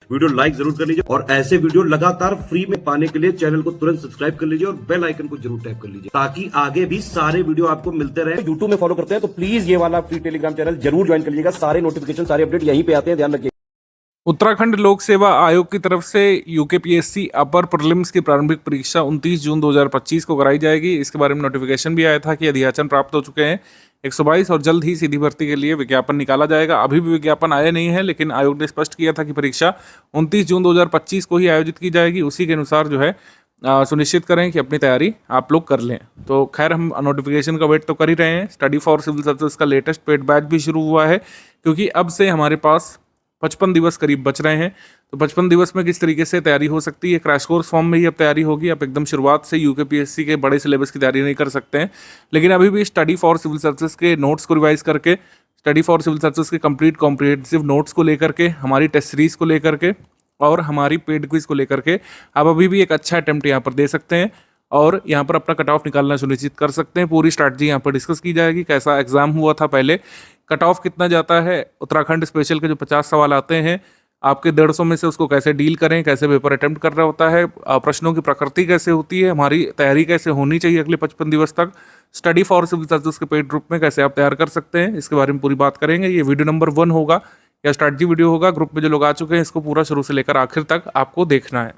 Video like जरूर कर लीजिए और ऐसे वीडियो लगातार फ्री में पाने के लिए चैनल को तुरंत सब्सक्राइब कर लीजिए और बेल आइकन को जरूर टैप कर लीजिए ताकि आगे भी सारे वीडियो आपको मिलते रहे। यूट्यूब में फॉलो करते हैं तो प्लीज ये वाला फ्री टेलीग्राम चैनल जरूर ज्वाइन कर लीजिएगा। सारे नोटिफिकेशन सारे अपडेट यहीं पे आते हैं, ध्यान रखिए। उत्तराखंड लोक सेवा आयोग की तरफ से यूकेपीएससी अपर प्रीलिम्स की प्रारंभिक परीक्षा 29 जून 2025 को कराई जाएगी। इसके बारे में नोटिफिकेशन भी आया था कि अधियाचन प्राप्त हो चुके हैं 122 और जल्द ही सीधी भर्ती के लिए विज्ञापन निकाला जाएगा। अभी भी विज्ञापन आया नहीं है, लेकिन आयोग ने स्पष्ट किया था कि परीक्षा 29 जून 2025 को ही आयोजित की जाएगी। उसी के अनुसार जो है सुनिश्चित करें कि अपनी तैयारी आप लोग कर लें। तो खैर हम नोटिफिकेशन का वेट तो कर ही रहे हैं। स्टडी फॉर सिविल सर्विसेज का लेटेस्ट पेड बैच भी शुरू हुआ है, क्योंकि अब से हमारे पास 55 दिवस करीब बच रहे हैं। तो 55 दिवस में किस तरीके से तैयारी हो सकती है, क्रैश कोर्स फॉर्म में ही अब तैयारी होगी। आप एकदम शुरुआत से यूकेपीएससी के बड़े सिलेबस की तैयारी नहीं कर सकते हैं, लेकिन अभी भी स्टडी फॉर सिविल सर्विसेज के नोट्स को रिवाइज करके, स्टडी फॉर सिविल सर्विसेज के कंप्लीट कॉम्प्रिहेंसिव नोट्स को लेकर के, हमारी टेस्ट सीरीज को लेकर के और हमारी पेड क्विज को लेकर के आप अभी भी एक अच्छा अटेम्प्ट यहाँ पर दे सकते हैं और यहाँ पर अपना कट ऑफ निकालना सुनिश्चित कर सकते हैं। पूरी स्ट्रैटेजी यहाँ पर डिस्कस की जाएगी। कैसा एग्जाम हुआ था पहले, कट ऑफ कितना जाता है, उत्तराखंड स्पेशल के जो 50 सवाल आते हैं आपके 150 में से उसको कैसे डील करें, कैसे पेपर अटेम्प्ट करना होता है, प्रश्नों की प्रकृति कैसे होती है, हमारी तैयारी कैसे होनी चाहिए अगले 55 दिवस तक, स्टडी फॉर सिविल सर्विसेज के पेड ग्रुप में कैसे आप तैयार कर सकते हैं, इसके बारे में पूरी बात करेंगे। ये वीडियो नंबर 1 होगा या स्ट्रैटेजी वीडियो होगा। ग्रुप में जो लोग आ चुके हैं इसको पूरा शुरू से लेकर आखिर तक आपको देखना है।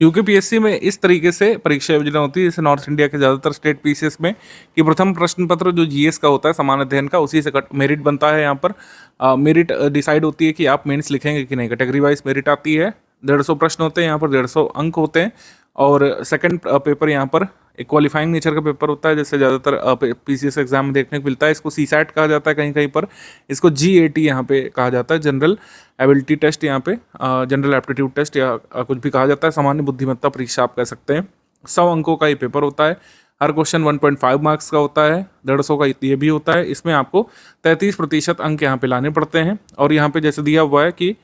यूकेपीएससी में इस तरीके से परीक्षा योजना होती है जैसे नॉर्थ इंडिया के ज़्यादातर स्टेट पीसीएस में, कि प्रथम प्रश्न पत्र जो जीएस का होता है, सामान्य अध्ययन का, उसी से मेरिट बनता है। यहाँ पर मेरिट डिसाइड होती है कि आप मेंस लिखेंगे कि नहीं। कैटेगरी वाइज मेरिट आती है। 150 प्रश्न होते हैं यहाँ पर, 150 अंक होते हैं। और सेकंड पेपर यहाँ पर एक क्वालिफाइंग नेचर का पेपर होता है, जैसे ज़्यादातर पीसीएस एग्जाम में देखने को मिलता है। इसको सीसैट कहा जाता है कहीं कहीं पर, इसको जीएटी यहाँ पे कहा जाता है, जनरल एबिलिटी टेस्ट, यहाँ पे जनरल एप्टीट्यूड टेस्ट या कुछ भी कहा जाता है, सामान्य बुद्धिमत्ता परीक्षा आप कह सकते हैं। 100 अंकों का ये पेपर होता है। हर क्वेश्चन 1.5 मार्क्स का होता है। 150 का ये भी होता है। इसमें आपको 33% अंक यहाँ पे लाने पड़ते हैं। और यहाँ पे जैसे दिया हुआ है कि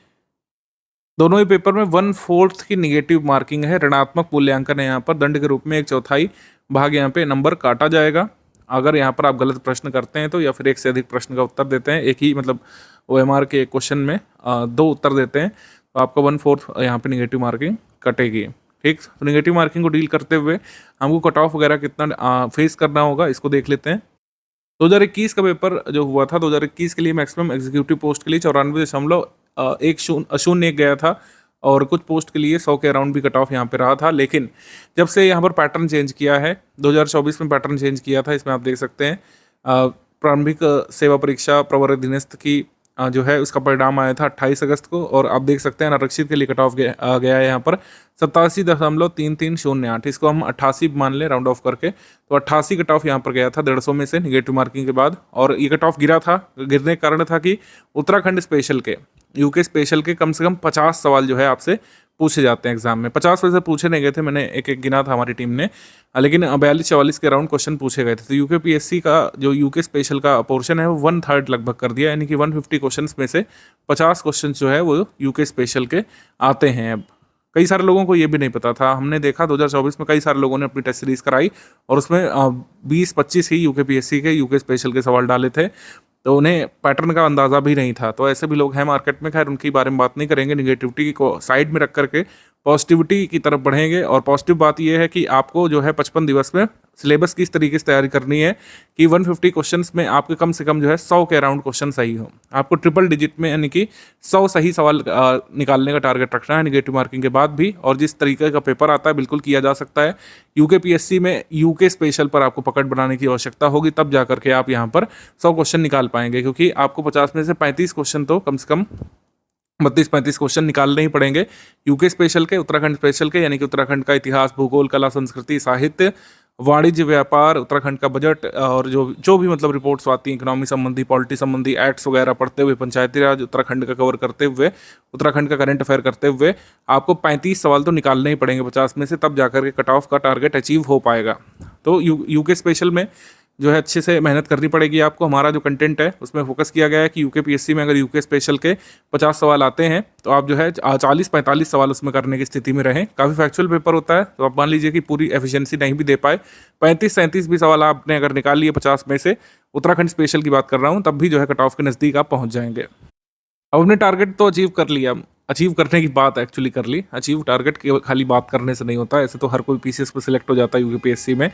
दोनों ही पेपर में 1/4 की निगेटिव मार्किंग है, ऋणात्मक मूल्यांकन है। यहाँ पर दंड के रूप में 1/4 भाग यहाँ पे नंबर काटा जाएगा अगर यहाँ पर आप गलत प्रश्न करते हैं तो, या फिर एक से अधिक प्रश्न का उत्तर देते हैं। एक ही मतलब ओएमआर के क्वेश्चन में 2 उत्तर देते हैं तो आपका 1/4 यहाँ पे निगेटिव मार्किंग कटेगी। ठीक, तो निगेटिव मार्किंग को डील करते हुए हमको कट ऑफ वगैरह कितना फेस करना होगा इसको देख लेते हैं। 2021 का पेपर जो हुआ था, 2021 के लिए मैक्सिमम एग्जीक्यूटिव पोस्ट के लिए 94.1 गया था और कुछ पोस्ट के लिए 100 के अराउंड भी कट ऑफ यहाँ पे रहा था। लेकिन जब से यहाँ पर पैटर्न चेंज किया है, 2024 में पैटर्न चेंज किया था, इसमें आप देख सकते हैं प्रारंभिक सेवा परीक्षा प्रवर अधीनस्थ की जो है उसका परिणाम आया था 28 अगस्त को। और आप देख सकते हैं आरक्षित के लिए कट ऑफ गया है यहाँ पर 87.3308। इसको हम 88 मान लें राउंड ऑफ करके, तो 88 कट ऑफ यहाँ पर गया था 150 में से निगेटिव मार्किंग के बाद। और ये कट ऑफ गिरा था, गिरने का कारण था कि उत्तराखंड स्पेशल के, यूके स्पेशल के कम से कम 50 सवाल जो है आपसे पूछे जाते हैं एग्जाम में। 50 वैसे पूछे नहीं गए थे, मैंने एक एक गिना था हमारी टीम ने, लेकिन 42-44 के अराउंड क्वेश्चन पूछे गए थे। तो यूकेपीएससी का जो यूके स्पेशल का पोर्शन है वो 1/3 लगभग कर दिया, यानी कि 150 क्वेश्चन में से 50 क्वेश्चन जो है वो यूके स्पेशल के आते हैं। अब कई सारे लोगों को ये भी नहीं पता था। हमने देखा 2024 में कई सारे लोगों ने अपनी टेस्ट सीरीज कराई और उसमें 20-25 ही यूकेपीएससी के यूके स्पेशल के सवाल डाले थे, तो उन्हें पैटर्न का अंदाज़ा भी नहीं था। तो ऐसे भी लोग हैं मार्केट में, खैर उनके बारे में बात नहीं करेंगे। निगेटिविटी को साइड में रख करके पॉजिटिविटी की तरफ बढ़ेंगे। और पॉजिटिव बात यह है कि आपको जो है 55 दिवस में सिलेबस की इस तरीके से तैयारी करनी है कि 150 क्वेश्चंस में आपके कम से कम जो है 100 के अराउंड क्वेश्चन सही हो। आपको ट्रिपल डिजिट में यानी कि 100 सही सवाल निकालने का टारगेट रखना है निगेटिव मार्किंग के बाद भी। और जिस तरीके का पेपर आता है बिल्कुल किया जा सकता है। यूकेपीएससी में यूके स्पेशल पर आपको पकड़ बनाने की आवश्यकता होगी, तब जा करके आप यहाँ पर 100 क्वेश्चन निकाल पाएंगे, क्योंकि आपको 50 में से 35 क्वेश्चन तो कम से कम 32-35 क्वेश्चन निकालने ही पड़ेंगे यूके स्पेशल के, उत्तराखंड स्पेशल के, यानी कि उत्तराखंड का इतिहास, भूगोल, कला, संस्कृति, साहित्य, वाणिज्य, व्यापार, उत्तराखंड का बजट और जो भी मतलब रिपोर्ट्स आती हैं इकोनॉमी संबंधी, पॉलिटी संबंधी, एक्ट्स वगैरह पढ़ते हुए, पंचायती राज उत्तराखंड का कवर करते हुए, उत्तराखंड का करंट अफेयर करते हुए आपको 35 सवाल तो निकालने ही पड़ेंगे 50 में से, तब जाकर के कट ऑफ का टारगेट अचीव हो पाएगा। तो यूके स्पेशल में जो है अच्छे से मेहनत करनी पड़ेगी आपको। हमारा जो कंटेंट है उसमें फोकस किया गया है कि यूकेपीएससी में अगर यूके स्पेशल के 50 सवाल आते हैं तो आप जो है 40-45 सवाल उसमें करने की स्थिति में रहें। काफ़ी फैक्चुअल पेपर होता है, तो आप मान लीजिए कि पूरी एफिशिएंसी नहीं भी दे पाए, 35-37 भी सवाल आपने अगर निकाल लिए 50 में से, उत्तराखंड स्पेशल की बात कर रहा हूँ, तब भी जो है कट ऑफ के नज़दीक आप पहुँच जाएंगे। अब अपने टारगेट तो अचीव कर लिया, अचीव करने की बात एक्चुअली कर ली। अचीव टारगेट केवल खाली बात करने से नहीं होता, ऐसे तो हर कोई पीसीएस पे सिलेक्ट हो जाता है यूपीएससी में।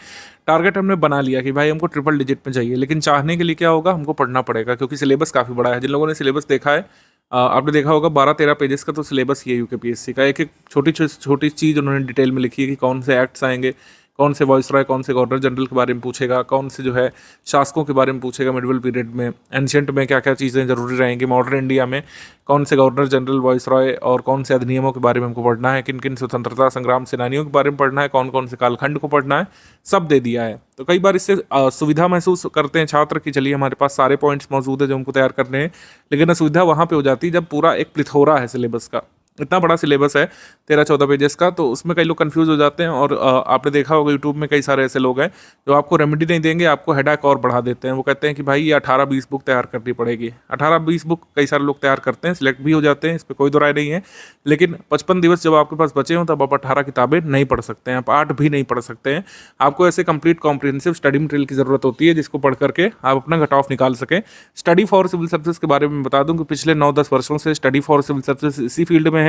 टारगेट हमने बना लिया कि भाई हमको ट्रिपल डिजिट में चाहिए, लेकिन चाहने के लिए क्या होगा, हमको पढ़ना पड़ेगा, क्योंकि सिलेबस काफ़ी बड़ा है। जिन लोगों ने सिलेबस देखा है, आपने देखा होगा 12-13 पेजेस का तो सिलेबस ही है यूकेपीएससी का। एक एक छोटी छोटी चीज़ उन्होंने डिटेल में लिखी है कि कौन से एक्ट्स आएंगे, कौन से वॉइसरॉय, कौन से गवर्नर जनरल के बारे में पूछेगा, कौन से जो है शासकों के बारे में पूछेगा मिडिवल पीरियड में, एंशियंट में क्या क्या चीज़ें जरूरी रहेंगी, मॉडर्न इंडिया में कौन से गवर्नर जनरल, वॉइसरॉय और कौन से अधिनियमों के बारे में हमको पढ़ना है, किन किन स्वतंत्रता संग्राम सेनानियों के बारे में पढ़ना है, कौन कौन से कालखंड को पढ़ना है, सब दे दिया है। तो कई बार इससे सुविधा महसूस करते हैं छात्र कि चलिए हमारे पास सारे पॉइंट्स मौजूद है जो हमको तैयार करने हैं, लेकिन असुविधा वहाँ पे हो जाती है जब पूरा एक प्लिथोरा है सिलेबस का। इतना बड़ा सिलेबस है 13-14 पेजेस का, तो उसमें कई लोग कंफ्यूज हो जाते हैं। और आपने देखा होगा यूट्यूब में कई सारे ऐसे लोग हैं जो आपको रेमेडी नहीं देंगे, आपको हेडेक और बढ़ा देते हैं। वो कहते हैं कि भाई ये 18-20 बुक तैयार करनी पड़ेगी। 18-20 बुक कई सारे लोग तैयार करते हैं, सिलेक्ट भी हो जाते हैं, इस पर कोई दो राय नहीं है। लेकिन 55 दिवस जब आपके पास बचे हों तब आप 18 किताबें नहीं पढ़ सकते हैं, आप 8 भी नहीं पढ़ सकते हैं। आपको ऐसे कंप्लीट कॉम्प्रिहेंसिव स्टडी मटेरियल की ज़रूरत होती है जिसको पढ़ करके आप अपना कट ऑफ निकाल सकें। स्टडी फॉर सिविल सर्विस के बारे में बता दूं कि पिछले 9-10 वर्षों से स्टडी फॉर सिविल सर्विस इसी फील्ड में है।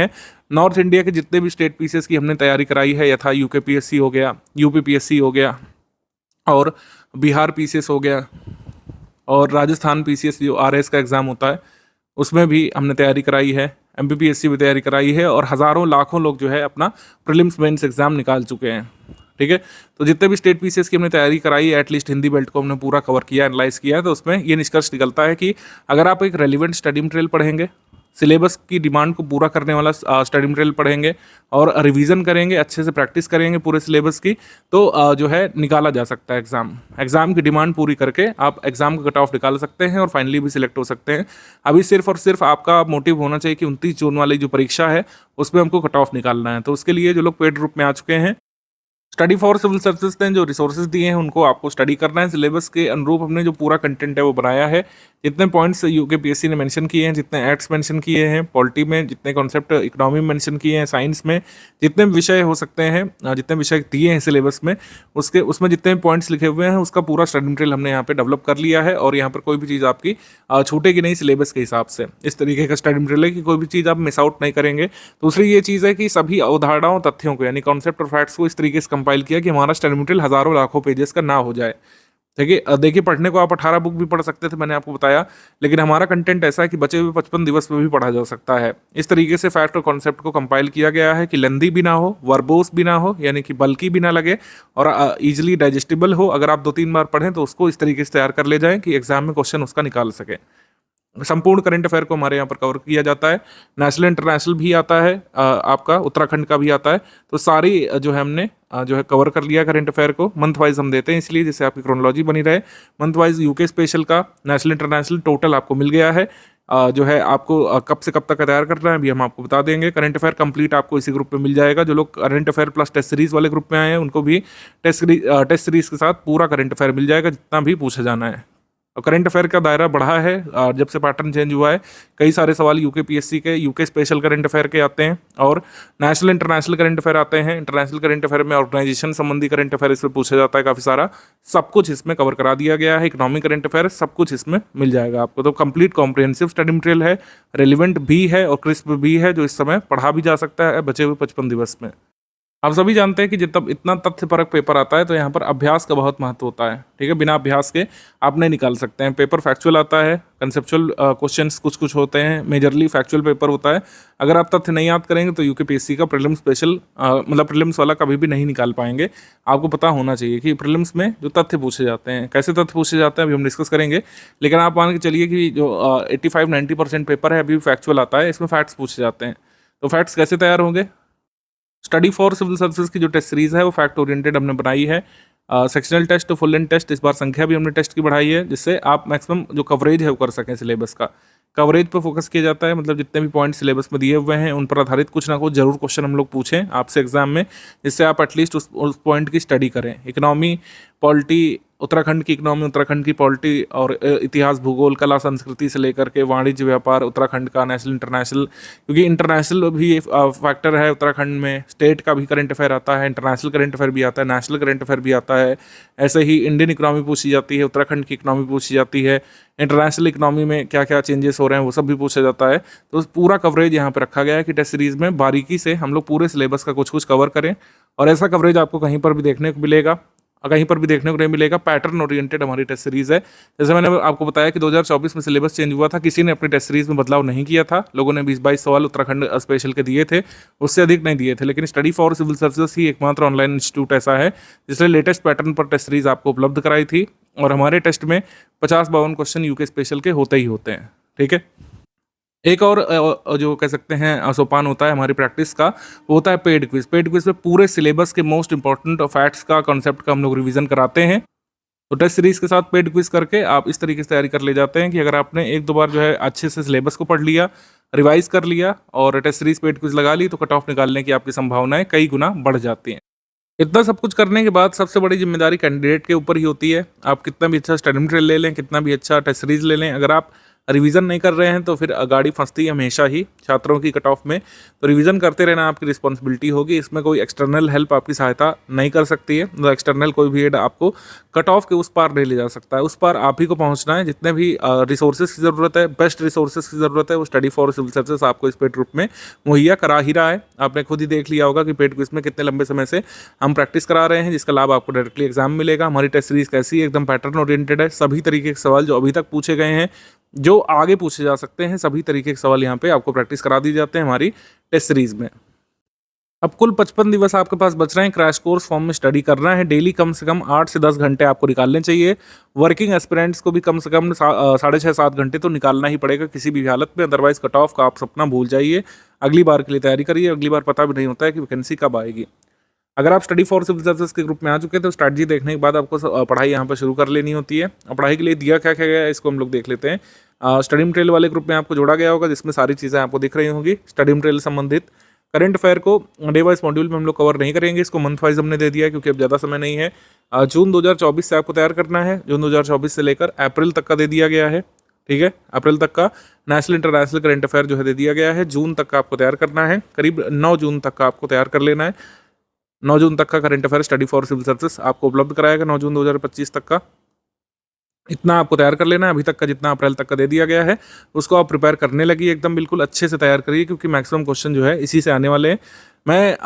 नॉर्थ इंडिया के जितने भी स्टेट पीसीएस की हमने तैयारी कराई है, यथा यूकेपीएससी हो गया, यूपीपीएससी हो गया, और बिहार पीसीएस हो गया, और राजस्थान पीसीएस जो आरएस का एग्ज़ाम होता है उसमें भी हमने तैयारी कराई है, एमपीपीएससी में तैयारी कराई है, और हज़ारों लाखों लोग जो है अपना प्रीलिम्स मेंस एग्ज़ाम निकाल चुके हैं। ठीक है, तो जितने भी स्टेट पीसीएस की हमने तैयारी कराई है, एटलीस्ट हिंदी बेल्ट को हमने पूरा कवर किया, एनालाइज किया है, तो उसमें ये निष्कर्ष निकलता है कि अगर आप एक रेलिवेंट स्टडी मटेरियल पढ़ेंगे, सिलेबस की डिमांड को पूरा करने वाला स्टडी मटेरियल पढ़ेंगे और रिवीजन करेंगे, अच्छे से प्रैक्टिस करेंगे पूरे सिलेबस की, तो जो है निकाला जा सकता है एग्ज़ाम की डिमांड पूरी करके आप एग्ज़ाम का कट ऑफ निकाल सकते हैं और फाइनली भी सिलेक्ट हो सकते हैं। अभी सिर्फ और सिर्फ आपका मोटिव होना चाहिए कि 29 जून वाली जो परीक्षा है उसमें हमको कट ऑफ निकालना है। तो उसके लिए जो लोग पेड ग्रुप में आ चुके हैं, स्टडी फॉर सिविल सर्विसेज ने जो रिसोर्सेज दिए हैं उनको आपको स्टडी करना है। सिलेबस के अनुरूप हमने जो पूरा कंटेंट है वो बनाया है। जितने पॉइंट्स यूकेपीएससी ने मेंशन किए हैं, जितने एक्ट्स मेंशन किए हैं, पॉलिटी में जितने कॉन्सेप्ट इकोनॉमी में मेंशन किए हैं, साइंस में जितने विषय हो सकते हैं, जितने विषय दिए हैं सिलेबस में, उसमें जितने पॉइंट्स लिखे हुए हैं उसका पूरा स्टडी मटेरियल हमने यहाँ पे डेवलप कर लिया है। और यहाँ पर कोई भी चीज़ आपकी छूटेगी नहीं सिलेबस के हिसाब से। इस तरीके का स्टडी मटेरियल है कि कोई भी चीज़ आप मिस आउट नहीं करेंगे। दूसरी ये चीज़ है कि सभी अवधारणाओं, तथ्यों को, यानी कॉन्सेप्ट और फैक्ट्स को इस तरीके से कंपाइल किया कि हमारा स्टडी मटेरियल हज़ारों लाखों पेजेस का ना हो जाए। देखिए पढ़ने को आप 18 बुक भी पढ़ सकते थे, मैंने आपको बताया, लेकिन हमारा कंटेंट ऐसा है कि बचे हुए 55 दिवस में भी पढ़ा जा सकता है। इस तरीके से फैक्ट और कॉन्सेप्ट को कंपाइल किया गया है कि लेंदी भी ना हो, वर्बोस भी ना हो, यानी कि बल्कि भी ना लगे, और ईजिली डाइजेस्टिबल हो। अगर आप 2-3 बार पढ़ें तो उसको इस तरीके से तैयार कर ले जाएं कि एग्जाम में क्वेश्चन उसका निकाल सके। संपूर्ण करंट अफेयर को हमारे यहाँ पर कवर किया जाता है। नेशनल इंटरनेशनल भी आता है, आपका उत्तराखंड का भी आता है। तो सारी जो है हमने जो है कवर कर लिया करंट अफेयर को। मंथ वाइज हम देते हैं इसलिए जिससे आपकी क्रोनोलॉजी बनी रहे। मंथ वाइज यूके स्पेशल का, नेशनल इंटरनेशनल टोटल आपको मिल गया है। जो है आपको कब से कब तक तैयार करना है अभी हम आपको बता देंगे। करंट अफेयर कंप्लीट आपको इसी ग्रुप में मिल जाएगा। जो लोग current affair plus test series वाले ग्रुप में आए हैं उनको भी टेस्ट सीरीज के साथ पूरा करंट अफेयर मिल जाएगा, जितना भी पूछा जाना है। और करंट अफेयर का दायरा बढ़ा है जब से पैटर्न चेंज हुआ है। कई सारे सवाल यूकेपीएससी के, यूके स्पेशल करंट अफेयर के आते हैं, और नेशनल इंटरनेशनल करंट अफेयर आते हैं। इंटरनेशनल करंट अफेयर में ऑर्गेनाइजेशन संबंधी करंट अफेयर इसमें पूछा जाता है काफ़ी सारा। सब कुछ इसमें कवर करा दिया गया है। इकोनॉमिक करंट अफेयर सब कुछ इसमें मिल जाएगा आपको। तो कंप्लीट कॉम्प्रिहेंसिव स्टडी मटेरियल है, रेलिवेंट भी है और क्रिस्प भी है, जो इस समय पढ़ा भी जा सकता है बचे हुए 55 दिवस में। आप सभी जानते हैं कि जब इतना तथ्यपरक पेपर आता है तो यहाँ पर अभ्यास का बहुत महत्व होता है। ठीक है, बिना अभ्यास के आप नहीं निकाल सकते हैं। पेपर फैक्चुअल आता है, कंसेप्चुअल क्वेश्चंस कुछ कुछ होते हैं, मेजरली फैक्चुअल पेपर होता है। अगर आप तथ्य नहीं याद करेंगे तो यूकेपीएससी का प्रीलिम्स स्पेशल मतलब प्रीलिम्स वाला कभी भी नहीं निकाल पाएंगे। आपको पता होना चाहिए कि प्रीलिम्स में जो तथ्य पूछे जाते हैं, कैसे तथ्य पूछे जाते हैं अभी हम डिस्कस करेंगे। लेकिन आप मान के चलिए कि जो 85-90% पेपर है अभी फैक्चुअल आता है, इसमें फैक्ट्स पूछे जाते हैं। तो फैक्ट्स कैसे तैयार होंगे? स्टडी फॉर सिविल सर्विसेज की जो टेस्ट सीरीज है वो फैक्ट ओरिएंटेड हमने बनाई है। Sectional test, full length test, इस बार संख्या भी हमने टेस्ट की बढ़ाई है, जिससे आप मैक्सिमम जो कवरेज है वो कर सकें। सिलेबस का कवरेज पर फोकस किया जाता है, मतलब जितने भी पॉइंट सिलेबस में दिए हुए हैं उन पर आधारित कुछ ना कुछ जरूर क्वेश्चन हम लोग पूछें आपसे एग्जाम में, जिससे आप एटलीस्ट उस पॉइंट की स्टडी करें। इकोनॉमी, पॉलिटी, उत्तराखंड की इकोनॉमी, उत्तराखंड की पॉलिटी और इतिहास, भूगोल, कला, संस्कृति से लेकर के वाणिज्य, व्यापार, उत्तराखंड का नेशनल, इंटरनेशनल, क्योंकि इंटरनेशनल भी फैक्टर है उत्तराखंड में। स्टेट का भी करंट अफेयर आता है, इंटरनेशनल करंट अफेयर भी आता है, नेशनल करंट अफेयर भी आता है। ऐसे ही इंडियन इकोनॉमी पूछी जाती है, उत्तराखंड की इकोनॉमी पूछी जाती है, इंटरनेशनल इकोनॉमी में क्या क्या चेंजेस हो रहे हैं वो सब भी पूछा जाता है। तो पूरा कवरेज यहाँ पे रखा गया है कि टेस्ट सीरीज में बारीकी से हम लोग पूरे सिलेबस का कुछ कुछ कवर करें, और ऐसा कवरेज आपको कहीं पर भी देखने को मिलेगा, कहीं पर भी देखने को नहीं मिलेगा। पैटर्न ओरिएंटेड हमारी टेस्ट सीरीज है। जैसे मैंने आपको बताया कि 2024 में सिलेबस चेंज हुआ था, किसी ने अपनी टेस्ट सीरीज में बदलाव नहीं किया था। लोगों ने 20-22 सवाल उत्तराखंड स्पेशल के दिए थे, उससे अधिक नहीं दिए थे। लेकिन स्टडी फॉर सिविल सर्विसेज ही एकमात्र ऑनलाइन इंस्टीट्यूट ऐसा है जिसने लेटेस्ट पैटर्न पर टेस्ट सीरीज आपको उपलब्ध कराई थी, और हमारे टेस्ट में 50-52 क्वेश्चन यूके स्पेशल के होते ही होते हैं। ठीक है, एक और जो कह सकते हैं सोपान होता है हमारी प्रैक्टिस का, वो होता है पेड क्विज। पेड क्विज में पूरे सिलेबस के मोस्ट इंपॉर्टेंट फैक्ट्स का, कॉन्सेप्ट का हम लोग रिवीजन कराते हैं। तो टेस्ट सीरीज के साथ पेड क्विज करके आप इस तरीके से तैयारी कर ले जाते हैं कि अगर आपने एक दो बार जो है अच्छे से सिलेबस को पढ़ लिया, रिवाइज कर लिया और टेस्ट सीरीज पेड क्विज लगा ली, तो कट ऑफ निकालने की आपकी संभावनाएं कई गुना बढ़ जाती हैं। इतना सब कुछ करने के बाद सबसे बड़ी जिम्मेदारी कैंडिडेट के ऊपर ही होती है। आप कितना भी अच्छा स्टडी मटेरियल ले लें, कितना भी अच्छा टेस्ट सीरीज ले लें, अगर आप रिवीजन नहीं कर रहे हैं तो फिर गाड़ी फंसती है हमेशा ही छात्रों की कट ऑफ में। तो रिवीजन करते रहना आपकी रिस्पॉन्सिबिलिटी होगी। इसमें कोई एक्सटर्नल हेल्प आपकी सहायता नहीं कर सकती है, मतलब एक्सटर्नल कोई भी एड आपको कट ऑफ के उस पार नहीं ले जा सकता है। उस पार आप ही को पहुंचना है। जितने भी रिसोर्सेज की ज़रूरत है, बेस्ट रिसोर्सेज की ज़रूरत है, वो स्टडी फॉर सिविल सर्विसेज आपको इस पेड ग्रुप में मुहैया करा ही रहा है। आपने खुद ही देख लिया होगा कि पेड क्विज में कितने लंबे समय से हम प्रैक्टिस करा रहे हैं, जिसका लाभ आपको डायरेक्टली एग्जाम मिलेगा। हमारी टेस्ट सीरीज कैसी है, एकदम पैटर्न ओरिएंटेड है। सभी तरीके के सवाल जो अभी तक पूछे गए हैं, जो आगे पूछे जा सकते हैं, सभी तरीके के सवाल यहाँ पे आपको प्रैक्टिस करा दिए जाते हैं हमारी टेस्ट सीरीज में। अब कुल 55 दिवस आपके पास बच रहे हैं क्रैश कोर्स फॉर्म में स्टडी करना है। डेली कम से कम 8 से 10 घंटे आपको निकालने चाहिए। वर्किंग एस्पिरेंट्स को भी कम से कम 6.5-7 घंटे तो निकालना ही पड़ेगा किसी भी हालत में, अदरवाइज कट ऑफ का आप सपना भूल जाइए। अगली बार के लिए तैयारी करिए, अगली बार पता भी नहीं होता है कि वैकेंसी कब आएगी। अगर आप स्टडी फॉर सिविल सर्विसेज के ग्रुप में आ चुके हैं तो स्ट्रैटेजी देखने के बाद आपको पढ़ाई यहाँ पर शुरू कर लेनी होती है। और पढ़ाई के लिए दिया क्या क्या गया है इसको हम लोग देख लेते हैं। स्टडी मटेरियल वाले ग्रुप में आपको जोड़ा गया होगा, जिसमें सारी चीज़ें आपको दिख रही होंगी। स्टडी मटेरियल संबंधित करंट अफेयर को डे वाइज मॉड्यूल में हम लोग कवर नहीं करेंगे, इसको मंथ वाइज हमने दे दिया है क्योंकि अब ज़्यादा समय नहीं है। जून 2024 से आपको तैयार करना है। जून 2024 से लेकर अप्रैल तक का दे दिया गया है। ठीक है, अप्रैल तक का नेशनल इंटरनेशनल करंट अफेयर जो है दे दिया गया है। जून तक का आपको तैयार करना है, करीब 9 जून तक का आपको तैयार कर लेना है। 9 जून तक का current affair study for civil services आपको उपलब्ध कराएगा 9 जून 2025 तक का। इतना आपको तैयार कर लेना है। अभी तक का जितना अप्रैल तक का दे दिया गया है उसको आप प्रिपेयर करने लगिए, एकदम बिल्कुल अच्छे से तैयार करिए, क्योंकि मैक्सिमम क्वेश्चन जो है इसी से आने वाले हैं। मैं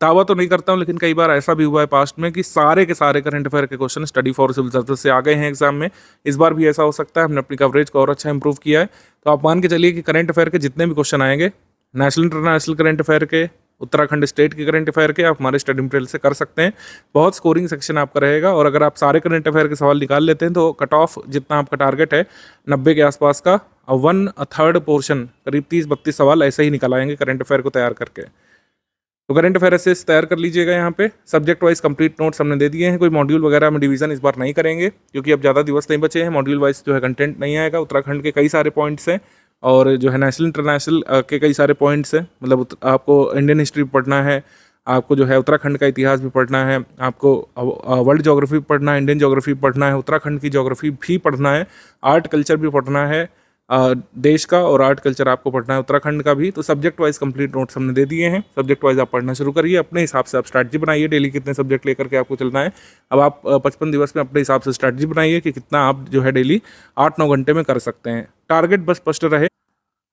दावा तो नहीं करता हूं, लेकिन कई बार ऐसा भी हुआ है पास्ट में कि सारे के सारे करंट अफेयर के question study for civil services से आ गए हैं एग्जाम में। इस बार भी ऐसा हो सकता है। हमने अपनी कवरेज को और अच्छा इंप्रूव किया है। तो आप मान के चलिए कि करंट अफेयर के जितने भी क्वेश्चन आएंगे, नेशनल इंटरनेशनल करंट अफेयर के, उत्तराखंड स्टेट के करंट अफेयर के, आप हमारे स्टडी मटेरियल से कर सकते हैं। बहुत स्कोरिंग सेक्शन आपका रहेगा, और अगर आप सारे करंट अफेयर के सवाल निकाल लेते हैं तो कट ऑफ जितना आपका टारगेट है 90 के आसपास का, 1/3 पोर्शन करीब 30-32 सवाल ऐसे ही निकल आएंगे करंट अफेयर को तैयार करके। तो करंट अफेयर ऐसे तैयार कर लीजिएगा। यहाँ पे सब्जेक्ट वाइज कंप्लीट नोट्स हमने दे दिए हैं। कोई मॉड्यूल वगैरह में डिवीजन इस बार नहीं करेंगे, क्योंकि अब ज़्यादा दिवस नहीं बचे हैं। मॉड्यूल वाइज जो है कंटेंट नहीं आएगा। उत्तराखंड के कई सारे पॉइंट्स हैं, और जो है नेशनल इंटरनेशनल के कई सारे पॉइंट्स हैं। मतलब आपको इंडियन हिस्ट्री पढ़ना है, आपको जो है उत्तराखंड का इतिहास भी पढ़ना है, आपको वर्ल्ड ज्योग्राफी पढ़ना है, इंडियन ज्योग्राफी पढ़ना है, उत्तराखंड की ज्योग्राफी भी पढ़ना है, आर्ट कल्चर भी पढ़ना है, देश का और आर्ट कल्चर आपको पढ़ना है उत्तराखंड का भी। तो सब्जेक्ट वाइज कंप्लीट नोट्स हमने दे दिए हैं। सब्जेक्ट वाइज आप पढ़ना शुरू करिए। अपने हिसाब से आप स्ट्रैटेजी बनाइए, डेली कितने सब्जेक्ट लेकर के आपको चलना है। अब आप 55 दिवस में अपने हिसाब से स्ट्रैटेजी बनाइए कि कितना आप जो है डेली 8-9 घंटे में कर सकते हैं। टारगेट बस स्पष्ट रहे।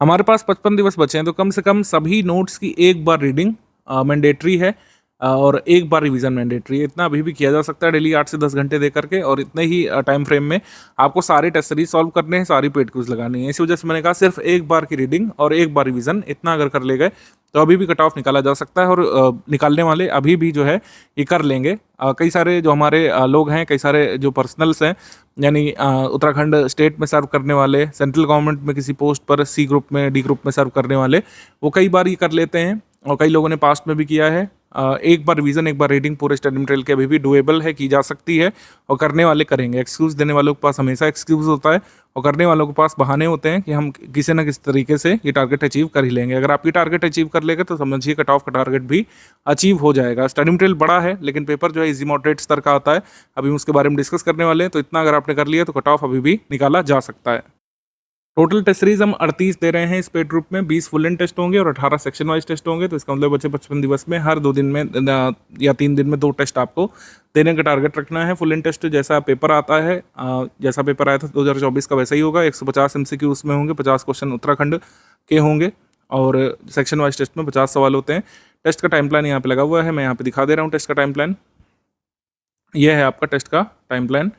हमारे पास 55 दिवस बचे हैं, तो कम से कम सभी नोट्स की एक बार रीडिंग मैंडेटरी है, और एक बार रिवीजन मैंडेटरी है। इतना अभी भी किया जा सकता है डेली 8 से 10 घंटे दे करके, और इतने ही टाइम फ्रेम में आपको सारे टेस्ट सीरीज सॉल्व करने हैं, सारी पेड क्विज लगानी है। इसी वजह से मैंने कहा सिर्फ एक बार की रीडिंग और एक बार रिवीजन, इतना अगर कर ले गए तो अभी भी कट ऑफ निकाला जा सकता है। और निकालने वाले अभी भी जो है ये कर लेंगे। कई सारे जो हमारे लोग हैं, कई सारे जो पर्सनल्स हैं, यानी उत्तराखंड स्टेट में सर्व करने वाले, सेंट्रल गवर्नमेंट में किसी पोस्ट पर सी ग्रुप में, डी ग्रुप में सर्व करने वाले, वो कई बार ये कर लेते हैं, और कई लोगों ने पास्ट में भी किया है। एक बार रिवीजन, एक बार रीडिंग पूरे स्टडी मटेरियल की अभी भी डुएबल है, की जा सकती है, और करने वाले करेंगे। एक्सक्यूज़ देने वालों के पास हमेशा एक्सक्यूज़ होता है, और करने वालों के पास बहाने होते हैं कि हम किसी न किसी तरीके से ये टारगेट अचीव कर ही लेंगे। अगर आप ये टारगेट अचीव कर लेंगे तो समझिए कट ऑफ का टारगेट भी अचीव हो जाएगा। स्टडी मटेरियल बड़ा है, लेकिन पेपर जो है इजी मॉडरेट स्तर का आता है। अभी हम उसके बारे में डिस्कस करने वाले हैं। तो इतना अगर आपने कर लिया तो कट ऑफ अभी भी निकाला जा सकता है। टोटल टेस्ट सीरीज हम 38 दे रहे हैं इस पेड ग्रुप में। 20 फुल एंड टेस्ट होंगे और 18 सेक्शन वाइज टेस्ट होंगे। तो इसका मतलब बच्चे 55 दिवस में हर 2 दिन में या 3 दिन में 2 टेस्ट आपको देने का टारगेट रखना है। फुल एंड टेस्ट जैसा पेपर आता है, जैसा पेपर आया था 2024 का वैसा ही होगा। 150 MCQ उसमें होंगे, 50 क्वेश्चन उत्तराखंड के होंगे, और सेक्शन वाइज टेस्ट में 50 सवाल होते हैं। टेस्ट का टाइम प्लान यहाँ पे लगा हुआ है, मैं यहाँ पे दिखा दे रहा हूँ टेस्ट का टाइम प्लान। ये है आपका टेस्ट का टाइम प्लान।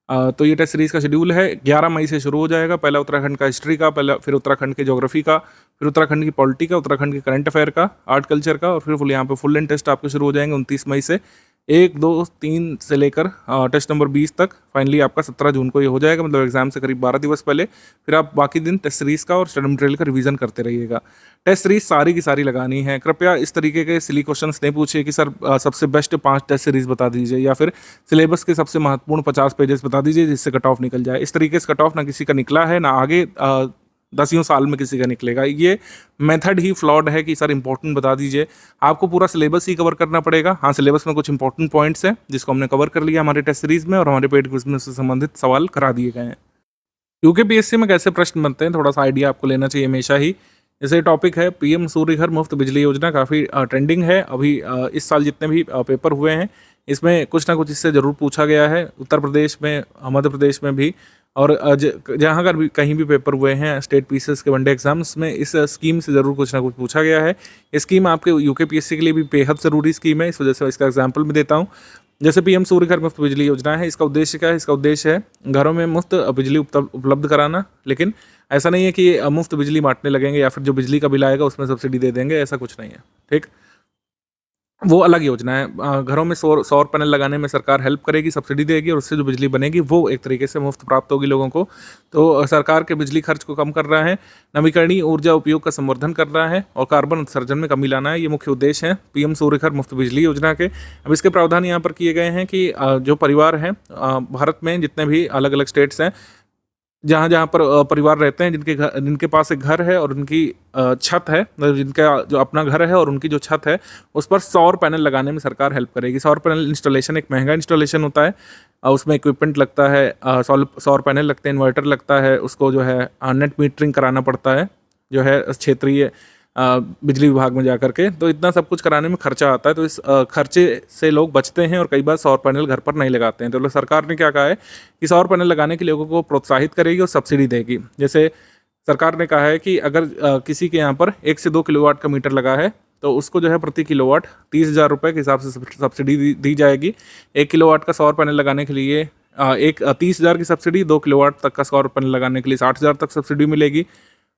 तो ये टेस्ट सीरीज़ का शेड्यूल है। 11 मई से शुरू हो जाएगा। पहला उत्तराखंड का हिस्ट्री का, पहला फिर उत्तराखंड के ज्योग्राफी का, फिर उत्तराखंड की पॉलिटी का, उत्तराखंड के करंट अफेयर का, आर्ट कल्चर का, और फिर फुल यहाँ पे फुल एंड टेस्ट आपके शुरू हो जाएंगे 29 मई से। 1, 2, 3 से लेकर टेस्ट नंबर 20 तक। फाइनली आपका 17 जून को ये हो जाएगा, मतलब एग्जाम से करीब 12 दिवस पहले। फिर आप बाकी दिन टेस्ट सीरीज़ का और स्टडी मटेरियल का रिवीजन करते रहिएगा। टेस्ट सीरीज सारी की सारी लगानी है। कृपया इस तरीके के सिली क्वेश्चंस नहीं पूछिए कि सर सबसे बेस्ट 5 टेस्ट सीरीज बता दीजिए, या फिर सिलेबस के सबसे महत्वपूर्ण 50 पेजेस बता दीजिए जिससे कट ऑफ निकल जाए। इस तरीके से कट ऑफ ना किसी का निकला है, ना आगे 10 साल में किसी का निकलेगा। ये मेथड ही फ्लॉड है कि सर इंपॉर्टेंट बता दीजिए। आपको पूरा सिलेबस ही कवर करना पड़ेगा। हाँ, सिलेबस में कुछ इंपॉर्टेंट पॉइंट्स हैं जिसको हमने कवर कर लिया हमारे टेस्ट सीरीज में, और हमारे पेड क्विज में से संबंधित सवाल करा दिए गए हैं। यूकेपीएससी में कैसे प्रश्न बनते हैं, थोड़ा सा आइडिया आपको लेना चाहिए हमेशा ही। जैसे टॉपिक है पीएम सूर्य घर मुफ्त बिजली योजना, काफ़ी ट्रेंडिंग है अभी। इस साल जितने भी पेपर हुए हैं इसमें कुछ ना कुछ इससे ज़रूर पूछा गया है। उत्तर प्रदेश में, मध्य प्रदेश में भी, और जहाँ अगर भी कहीं भी पेपर हुए हैं स्टेट पीसीएस के वनडे एग्जाम्स में, इस स्कीम से ज़रूर कुछ ना कुछ पूछा गया है। ये स्कीम आपके यूकेपीएससी के लिए भी बेहद ज़रूरी स्कीम है, इस वजह से इसका एग्जाम्पल मैं देता हूँ। जैसे पीएम सूर्य घर मुफ्त बिजली योजना है, इसका उद्देश्य क्या है? इसका उद्देश्य है घरों में मुफ्त बिजली उपलब्ध कराना। लेकिन ऐसा नहीं है कि मुफ्त बिजली बांटने लगेंगे या फिर जो बिजली का बिल आएगा उसमें सब्सिडी दे देंगे, ऐसा कुछ नहीं है, ठीक। वो अलग योजना है। घरों में सौर पैनल लगाने में सरकार हेल्प करेगी, सब्सिडी देगी, और उससे जो बिजली बनेगी वो एक तरीके से मुफ्त प्राप्त होगी लोगों को। तो सरकार के बिजली खर्च को कम कर रहा है, नवीकरणीय ऊर्जा उपयोग का संवर्धन कर रहा है, और कार्बन उत्सर्जन में कमी लाना है। ये मुख्य उद्देश्य हैं पीएम सूर्य घर मुफ्त बिजली योजना के। अब इसके प्रावधान यहाँ पर किए गए हैं कि जो परिवार हैं भारत में, जितने भी अलग अलग स्टेट्स हैं, जहाँ जहाँ पर परिवार रहते हैं, जिनके पास एक घर है और उनकी छत है, मतलब जिनका जो अपना घर है और उनकी जो छत है उस पर सौर पैनल लगाने में सरकार हेल्प करेगी। सौर पैनल इंस्टॉलेशन एक महंगा इंस्टॉलेशन होता है, उसमें इक्विपमेंट लगता है, सौर पैनल लगते हैं, इन्वर्टर लगता है, उसको जो है नेट मीटरिंग कराना पड़ता है, जो है क्षेत्रीय बिजली विभाग में जा करके। तो इतना सब कुछ कराने में खर्चा आता है। तो इस खर्चे से लोग बचते हैं और कई बार सौर पैनल घर पर नहीं लगाते हैं। तो सरकार ने क्या कहा है कि सौर पैनल लगाने के लोगों को प्रोत्साहित करेगी और सब्सिडी देगी। जैसे सरकार ने कहा है कि अगर किसी के यहाँ पर 1 से 2 किलोवाट का मीटर लगा है तो उसको जो है प्रति किलोवाट 30,000 रुपये के हिसाब से सब्सिडी दी जाएगी। 1 किलोवाट का सौर पैनल लगाने के लिए 30,000 की सब्सिडी, 2 किलोवाट तक का सौर पैनल लगाने के लिए 60,000 तक सब्सिडी मिलेगी।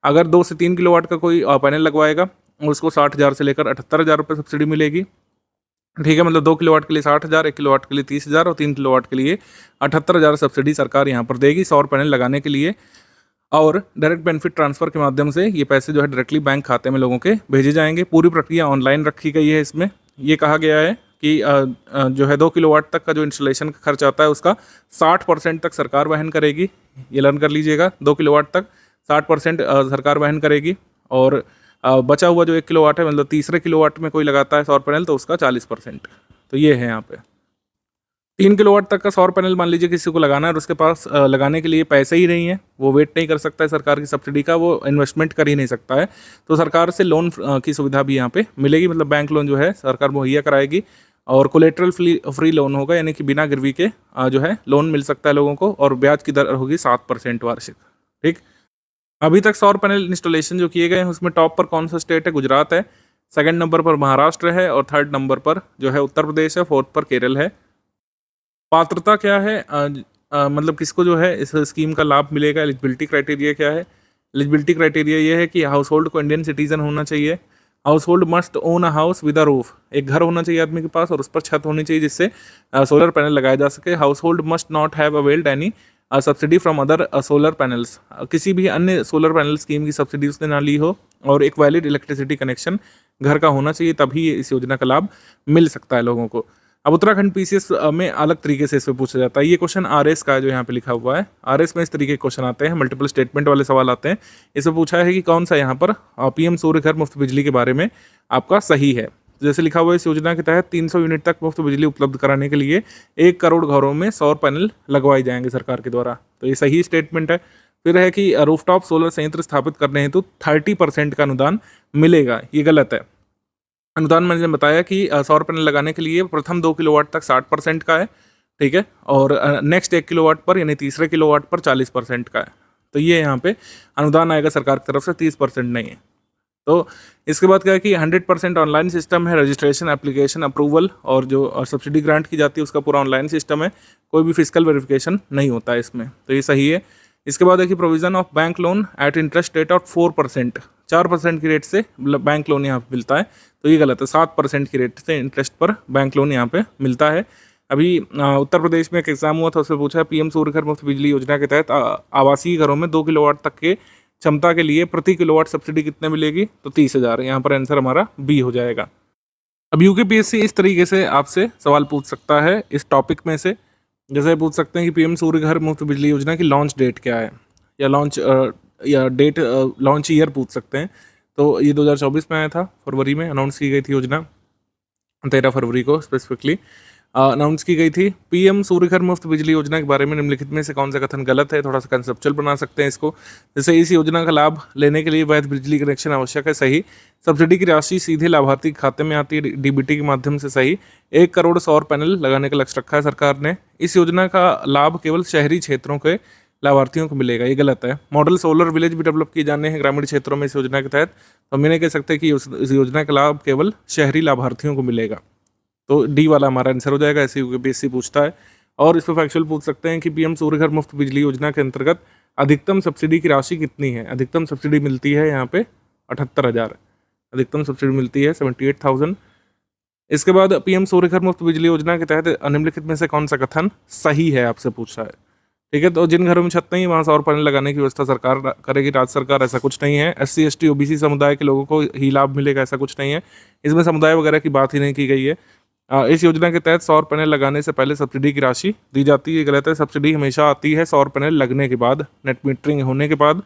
अगर 2 से 3 किलोवाट का कोई पैनल लगवाएगा उसको 60,000 से लेकर 78,000 रुपये सब्सिडी मिलेगी, ठीक है। मतलब 2 किलोवाट के लिए 60,000, 1 किलोवाट के लिए 30,000 और 3 किलोवाट के लिए 78,000 सब्सिडी सरकार यहाँ पर देगी सौर पैनल लगाने के लिए। और डायरेक्ट बेनिफिट ट्रांसफ़र के माध्यम से ये पैसे जो है डायरेक्टली बैंक खाते में लोगों के भेजे जाएंगे। पूरी प्रक्रिया ऑनलाइन रखी गई है। इसमें ये कहा गया है कि जो है 2 किलोवाट तक का जो इंस्टॉलेशन का खर्च आता है उसका 60% तक सरकार वहन करेगी। ये लर्न कर लीजिएगा, 2 किलोवाट तक 60% सरकार वहन करेगी, और बचा हुआ जो 1 किलोवाट है, मतलब तीसरे किलोवाट में कोई लगाता है सौर पैनल तो उसका 40%। तो ये है यहाँ पे 3 किलोवाट तक का सौर पैनल मान लीजिए किसी को लगाना है और उसके पास लगाने के लिए पैसे ही नहीं है, वो वेट नहीं कर सकता है सरकार की सब्सिडी का, वो इन्वेस्टमेंट कर ही नहीं सकता है, तो सरकार से लोन की सुविधा भी यहाँ पे मिलेगी। मतलब बैंक लोन जो है सरकार मुहैया कराएगी और कोलेट्रल फ्री लोन होगा, यानी कि बिना गिरवी के जो है लोन मिल सकता है लोगों को, और ब्याज की दर होगी 7% वार्षिक, ठीक। अभी तक सौर पैनल इंस्टॉलेशन जो किए गए हैं उसमें टॉप पर कौन सा स्टेट है? गुजरात है, सेकंड नंबर पर महाराष्ट्र है, और थर्ड नंबर पर जो है उत्तर प्रदेश है, फोर्थ पर केरल है। पात्रता क्या है? मतलब किसको जो है इस स्कीम का लाभ मिलेगा? एलिजिबिलिटी क्राइटेरिया क्या है? एलिजिबिलिटी क्राइटेरिया ये है कि हाउस होल्ड को इंडियन सिटीजन होना चाहिए, house hold must own a house with a roof, एक घर होना चाहिए आदमी के पास और उस पर छत होनी चाहिए जिससे सोलर पैनल लगाया जा सके। House hold must not have availed any subsidy from other solar panels, किसी भी अन्य सोलर पैनल स्कीम की सब्सिडी उसने ना ली हो, और एक वैलिड इलेक्ट्रिसिटी कनेक्शन घर का होना चाहिए, तभी इस योजना का लाभ मिल सकता है लोगों को। अब उत्तराखंड पीसीएस में अलग तरीके से इसमें पूछा जाता है। ये क्वेश्चन आरएस का है जो यहाँ पे लिखा हुआ है। आरएस में इस तरीके के क्वेश्चन आते हैं, मल्टीपल स्टेटमेंट वाले सवाल आते हैं। इसमें पूछा है कि कौन सा यहाँ पर पीएम सूर्य घर मुफ्त बिजली के बारे में आपका सही है। जैसे लिखा हुआ है, इस योजना के तहत 300 यूनिट तक मुफ्त बिजली उपलब्ध कराने के लिए 1 करोड़ घरों में सौर पैनल लगवाए जाएंगे सरकार के द्वारा। तो ये सही स्टेटमेंट है। फिर है कि रूफटॉप सोलर संयंत्र स्थापित करने हेतु 30% का अनुदान मिलेगा। ये गलत है। अनुदान मैंने बताया कि सौर पैनल लगाने के लिए प्रथम 2 किलोवाट तक 60% का है, ठीक है, और नेक्स्ट 1 किलोवाट पर यानी तीसरे किलोवाट पर 40% का है। तो ये यहाँ पे अनुदान आएगा सरकार की तरफ से, 30% नहीं है। तो इसके बाद क्या है कि 100% ऑनलाइन सिस्टम है, रजिस्ट्रेशन, एप्लीकेशन, अप्रूवल और जो सब्सिडी ग्रांट की जाती है उसका पूरा ऑनलाइन सिस्टम है, कोई भी फिजिकल वेरिफिकेशन नहीं होता है इसमें। तो ये सही है। इसके बाद है कि provision of bank loan eight interest rate of 4%, 4% की रेट से बैंक लोन यहाँ पे मिलता है। तो ये गलत है, 7% की रेट से इंटरेस्ट पर बैंक लोन यहाँ पे मिलता है। अभी उत्तर प्रदेश में एक एग्जाम हुआ था, उसमें पूछा है पीएम सूर्य घर मुफ्त बिजली योजना के तहत आवासीय घरों में 2 किलोवाट तक के क्षमता के लिए प्रति किलोवाट सब्सिडी कितने मिलेगी, तो 30,000। यहाँ पर आंसर हमारा बी हो जाएगा। अब यूकेपीएससी इस तरीके से आपसे सवाल पूछ सकता है इस टॉपिक में से। जैसे पूछ सकते हैं कि पीएम सूर्य घर मुफ्त बिजली योजना की लॉन्च डेट क्या है, या लॉन्च ईयर पूछ सकते हैं। तो ये 2024 में आया था, फरवरी में अनाउंस की गई थी योजना, 13 फरवरी को स्पेसिफिकली अनाउंस की गई थी। पीएम सूर्य घर मुफ्त बिजली योजना के बारे में निम्नलिखित में से कौन सा कथन गलत है, थोड़ा सा कंसेप्चुअल बना सकते हैं इसको। जैसे इस योजना का लाभ लेने के लिए वैध बिजली कनेक्शन आवश्यक है, सही। सब्सिडी की राशि सीधे लाभार्थी के खाते में आती है डीबीटी के माध्यम से, सही। 1 करोड़ सौर पैनल लगाने का लक्ष्य रखा है सरकार ने। इस योजना का लाभ केवल शहरी क्षेत्रों के लाभार्थियों को मिलेगा, ये गलत है। मॉडल सोलर विलेज भी डेवलप किए जाने हैं ग्रामीण क्षेत्रों में इस योजना के तहत। तो हम ये नहीं कह सकते कि इस योजना का लाभ केवल शहरी लाभार्थियों को मिलेगा। तो डी वाला हमारा आंसर हो जाएगा, ऐसे यूकेपीएससी पूछता है। और इस पर फैक्चुअल पूछ सकते हैं कि पीएम सूर्य घर मुफ्त बिजली योजना के अंतर्गत अधिकतम सब्सिडी की राशि कितनी है। अधिकतम सब्सिडी मिलती है यहाँ पे 78,000, अधिकतम सब्सिडी मिलती है 78,000। इसके बाद पीएम सूर्य घर मुफ्त बिजली योजना के तहत निम्नलिखित में से कौन सा कथन सही है आपसे पूछा है, ठीक है। तो जिन घरों में छत नहीं वहाँ सौर पैनल लगाने की व्यवस्था सरकार करेगी, राज्य सरकार, ऐसा कुछ नहीं है। SC ST OBC समुदाय के लोगों को ही लाभ मिलेगा, ऐसा कुछ नहीं है। इसमें समुदाय वगैरह की बात ही नहीं की गई है। इस योजना के तहत सौर पैनल लगाने से पहले सब्सिडी की राशि दी जाती है, गलत है। सब्सिडी हमेशा आती है सौर पैनल लगने के बाद, नेट मीटरिंग होने के बाद।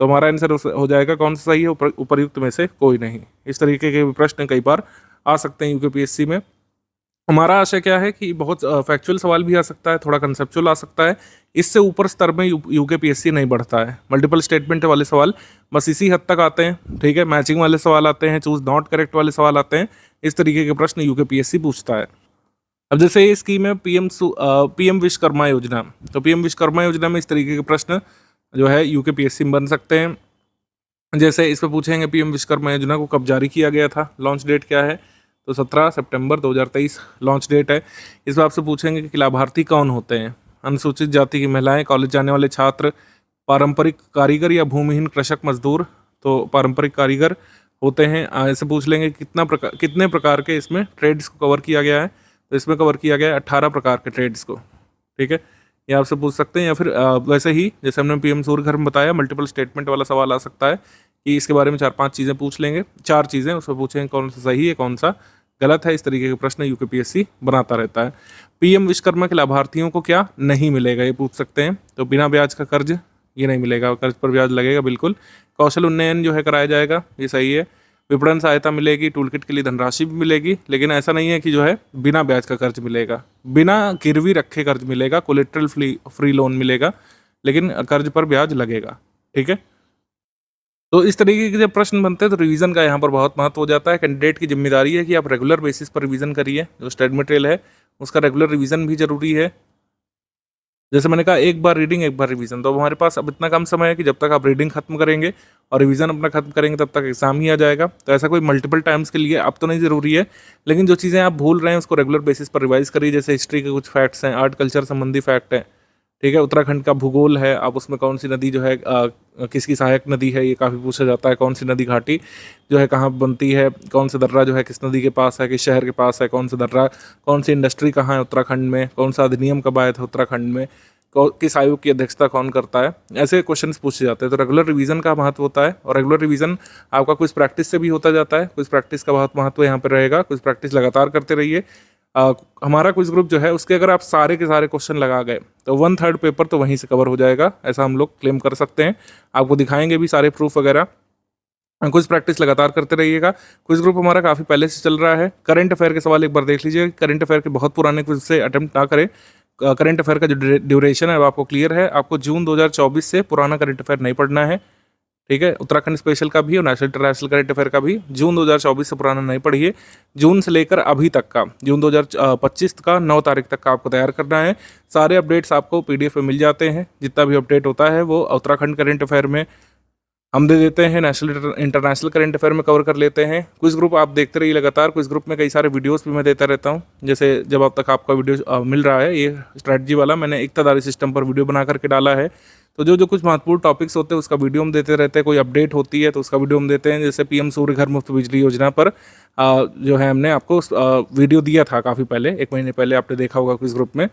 तो हमारा आंसर हो जाएगा कौन सा सही है, उपर्युक्त में से कोई नहीं। इस तरीके के प्रश्न कई बार आ सकते हैं यूकेपीएससी में। हमारा आशय क्या है कि बहुत फैक्चुअल सवाल भी आ सकता है, थोड़ा कंसेप्चुअल आ सकता है, इससे ऊपर स्तर में यूकेपीएससी नहीं बढ़ता है। मल्टीपल स्टेटमेंट वाले सवाल बस इसी हद तक आते हैं, ठीक है। मैचिंग वाले सवाल आते हैं, चूज नॉट करेक्ट वाले सवाल आते हैं। इस तरीके के प्रश्न यूकेपीएससी पूछता है। अब जैसे ये स्कीम है पीएम विश्वकर्मा योजना, तो पीएम विश्वकर्मा योजना में इस तरीके के प्रश्न जो है यूकेपीएससी में बन सकते हैं। जैसे इस पर पूछेंगे पीएम विश्वकर्मा योजना को कब जारी किया गया था, लॉन्च डेट क्या है, तो 17 सितंबर 2023 लॉन्च डेट है। इस बात से पूछेंगे कि लाभार्थी कौन होते हैं। अनुसूचित जाति की महिलाएं, कॉलेज जाने वाले छात्र, पारंपरिक कारीगर या भूमिहीन कृषक मजदूर। तो पारंपरिक कारीगर होते हैं। ऐसे पूछ लेंगे कितने प्रकार के इसमें ट्रेड्स को कवर किया गया है, तो इसमें कवर किया गया है 18 प्रकार के ट्रेड्स को, ठीक है। ये आपसे पूछ सकते हैं। या फिर वैसे ही जैसे हमने पीएम सूर्य घर में बताया, मल्टीपल स्टेटमेंट वाला सवाल आ सकता है कि इसके बारे में 4-5 चीज़ें पूछ लेंगे, 4 चीज़ें, उसमें पूछेंगे कौन सा सही है कौन सा गलत है। इस तरीके के प्रश्न यूकेपीएससी बनाता रहता है। पीएम विश्वकर्मा के लाभार्थियों को क्या नहीं मिलेगा, ये पूछ सकते हैं। तो बिना ब्याज का कर्ज, ये नहीं मिलेगा, कर्ज पर ब्याज लगेगा बिल्कुल। कौशल उन्नयन जो है कराया जाएगा, ये सही है। विपणन सहायता मिलेगी, टूलकिट के लिए धनराशि भी मिलेगी, लेकिन ऐसा नहीं है कि जो है बिना ब्याज का कर्ज मिलेगा। बिना गिरवी रखे कर्ज मिलेगा, कोलेट्रल फ्री लोन मिलेगा, लेकिन कर्ज पर ब्याज लगेगा, ठीक है। तो इस तरीके के जब प्रश्न बनते हैं तो रिवीजन का यहाँ पर बहुत महत्व हो जाता है। कैंडिडेट की जिम्मेदारी है कि आप रेगुलर बेसिस पर रिवीजन करिए। जो स्टडी मटेरियल है उसका रेगुलर रिवीजन भी जरूरी है। जैसे मैंने कहा, एक बार रीडिंग एक बार रिवीजन। तो अब हमारे पास अब इतना कम समय है कि जब तक आप रीडिंग खत्म करेंगे और रिवीजन अपना खत्म करेंगे तब तक एग्जाम ही आ जाएगा। तो ऐसा कोई मल्टीपल टाइम्स के लिए अब तो नहीं ज़रूरी है, लेकिन जो चीज़ें आप भूल रहे हैं उसको रेगुलर बेसिस पर रिवाइज करिए। जैसे हिस्ट्री के कुछ फैक्ट्स हैं, आर्ट कल्चर संबंधी फैक्ट है, ठीक है। उत्तराखंड का भूगोल है, आप उसमें कौन सी नदी जो है किसकी सहायक नदी है, ये काफ़ी पूछा जाता है। कौन सी नदी घाटी जो है कहाँ बनती है, कौन सा दर्रा जो है किस नदी के पास है, किस शहर के पास है, कौन सा दर्रा, कौन सी इंडस्ट्री कहाँ है उत्तराखंड में, कौन सा अधिनियम कब आया था उत्तराखंड में, किस आयोग की अध्यक्षता कौन करता है, ऐसे क्वेश्चंस पूछे जाते हैं। तो रेगुलर रिवीजन का महत्व होता है, और रेगुलर रिवीजन आपका क्विज प्रैक्टिस से भी होता जाता है। क्विज प्रैक्टिस का बहुत महत्व यहाँ पर रहेगा। क्विज प्रैक्टिस लगातार करते रहिए। हमारा क्विज ग्रुप जो है उसके अगर आप सारे के सारे क्वेश्चन लगा गए तो 1/3 पेपर तो वहीं से कवर हो जाएगा, ऐसा हम लोग क्लेम कर सकते हैं। आपको दिखाएंगे भी सारे प्रूफ वगैरह। क्विज प्रैक्टिस लगातार करते रहिएगा। क्विज ग्रुप हमारा काफ़ी पहले से चल रहा है। करंट अफेयर के सवाल एक बार देख लीजिए। करंट अफेयर के बहुत पुराने क्विज से अटेम्प्ट ना करें। करंट अफेयर का जो ड्यूरेशन है वो आपको क्लियर है। आपको जून 2024 से पुराना करंट अफेयर नहीं पढ़ना है, ठीक है। उत्तराखंड स्पेशल का भी और नेशनल इंटरनेशनल करंट अफेयर का भी जून 2024 से पुराना नहीं पढ़िए। जून से लेकर अभी तक का, जून 2025 का 9 तारीख तक का आपको तैयार करना है। सारे अपडेट्स आपको PDF में मिल जाते हैं। जितना भी अपडेट होता है वो उत्तराखंड करंट अफेयर में हम दे देते हैं, नेशनल इंटरनेशनल करंट अफेयर में कवर कर लेते हैं। क्विज ग्रुप आप देखते रहिए लगातार। क्विज ग्रुप में कई सारे वीडियोस भी मैं देता रहता हूं। जैसे जब अब तक आपका वीडियो मिल रहा है, ये स्ट्रैटेजी वाला मैंने एकतादारी सिस्टम पर वीडियो बना करके डाला है। तो जो कुछ महत्वपूर्ण टॉपिक्स होते हैं उसका वीडियो हम देते रहते हैं। कोई अपडेट होती है तो उसका वीडियो हम देते हैं। जैसे PM सूर्य घर मुफ्त बिजली योजना पर जो है हमने आपको वीडियो दिया था काफ़ी पहले, 1 महीने पहले आपने देखा होगा क्विज ग्रुप में।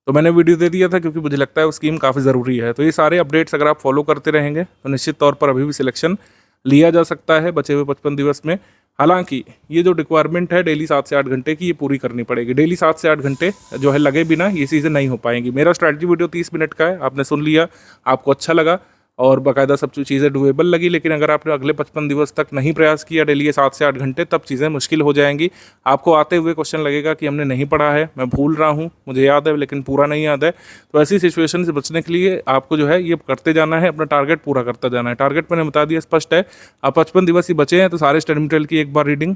तो मैंने वीडियो दे दिया था क्योंकि मुझे लगता है वो स्कीम काफ़ी ज़रूरी है। तो ये सारे अपडेट्स अगर आप फॉलो करते रहेंगे तो निश्चित तौर पर अभी भी सिलेक्शन लिया जा सकता है बचे हुए 55 दिवस में। हालांकि ये जो रिक्वायरमेंट है डेली 7 से 8 घंटे की, ये पूरी करनी पड़ेगी। डेली 7 से 8 घंटे जो है लगे बिना ये चीज़ें नहीं हो पाएंगी। मेरा स्ट्रैटेजी वीडियो 30 मिनट का है, आपने सुन लिया, आपको अच्छा लगा और बाकायदा सब चीज़ें डुएबल लगी। लेकिन अगर आपने अगले 55 दिवस तक नहीं प्रयास किया डेली 7 से 8 घंटे, तब चीज़ें मुश्किल हो जाएंगी। आपको आते हुए क्वेश्चन लगेगा कि हमने नहीं पढ़ा है, मैं भूल रहा हूँ, मुझे याद है लेकिन पूरा नहीं याद है। तो ऐसी सिचुएशन से बचने के लिए आपको जो है ये करते जाना है, अपना टारगेट पूरा करता जाना है। टारगेट मैंने बता दिया, स्पष्ट है। अब 55 दिवस ही बचे हैं तो सारे स्टडी मटेरियल की एक बार रीडिंग,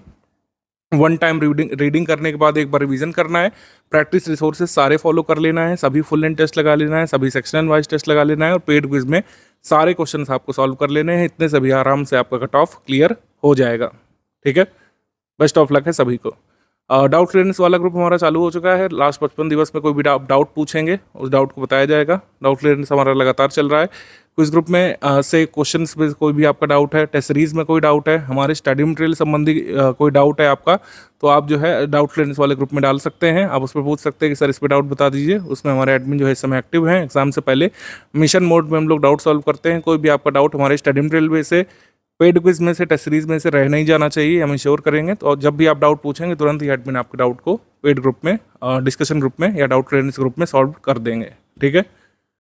1 टाइम रीडिंग करने के बाद एक बार रिवीजन करना है। प्रैक्टिस रिसोर्सेज सारे फॉलो कर लेना है, सभी फुल लेंथ टेस्ट लगा लेना है, सभी सेक्शनल वाइज टेस्ट लगा लेना है और पेड क्विज में सारे क्वेश्चंस आपको सॉल्व कर लेने हैं। इतने सभी आराम से आपका कट ऑफ क्लियर हो जाएगा, ठीक है। बेस्ट ऑफ लक है सभी को। डाउट क्लियरेंस वाला ग्रुप हमारा चालू हो चुका है। लास्ट 55 दिवस में कोई भी डाउट पूछेंगे उस डाउट को बताया जाएगा। डाउट क्लियरेंस हमारा लगातार चल रहा है। क्विज ग्रुप में से क्वेश्चंस में कोई भी आपका डाउट है, टेस्ट सीरीज में कोई डाउट है, हमारे स्टडी मटेरियल संबंधी कोई डाउट है आपका, तो आप जो है डाउट क्लियरेंस वाले ग्रुप में डाल सकते हैं। आप उस पर पूछ सकते हैं कि सर इस पर डाउट बता दीजिए। उसमें हमारे एडमिन जो है इस समय एक्टिव हैं। एग्जाम से पहले मिशन मोड में हम लोग डाउट सॉल्व करते हैं। कोई भी आपका डाउट हमारे स्टडी मटेरियल में से, पेड क्विज में से, टेस्ट सीरीज में से रह नहीं जाना चाहिए, हम इंश्योर करेंगे। तो जब भी आप डाउट पूछेंगे तुरंत ही एडमिन आपके डाउट को पेड ग्रुप में, डिस्कशन ग्रुप में या डाउट क्लियरेंस ग्रुप में सॉल्व कर देंगे, ठीक है।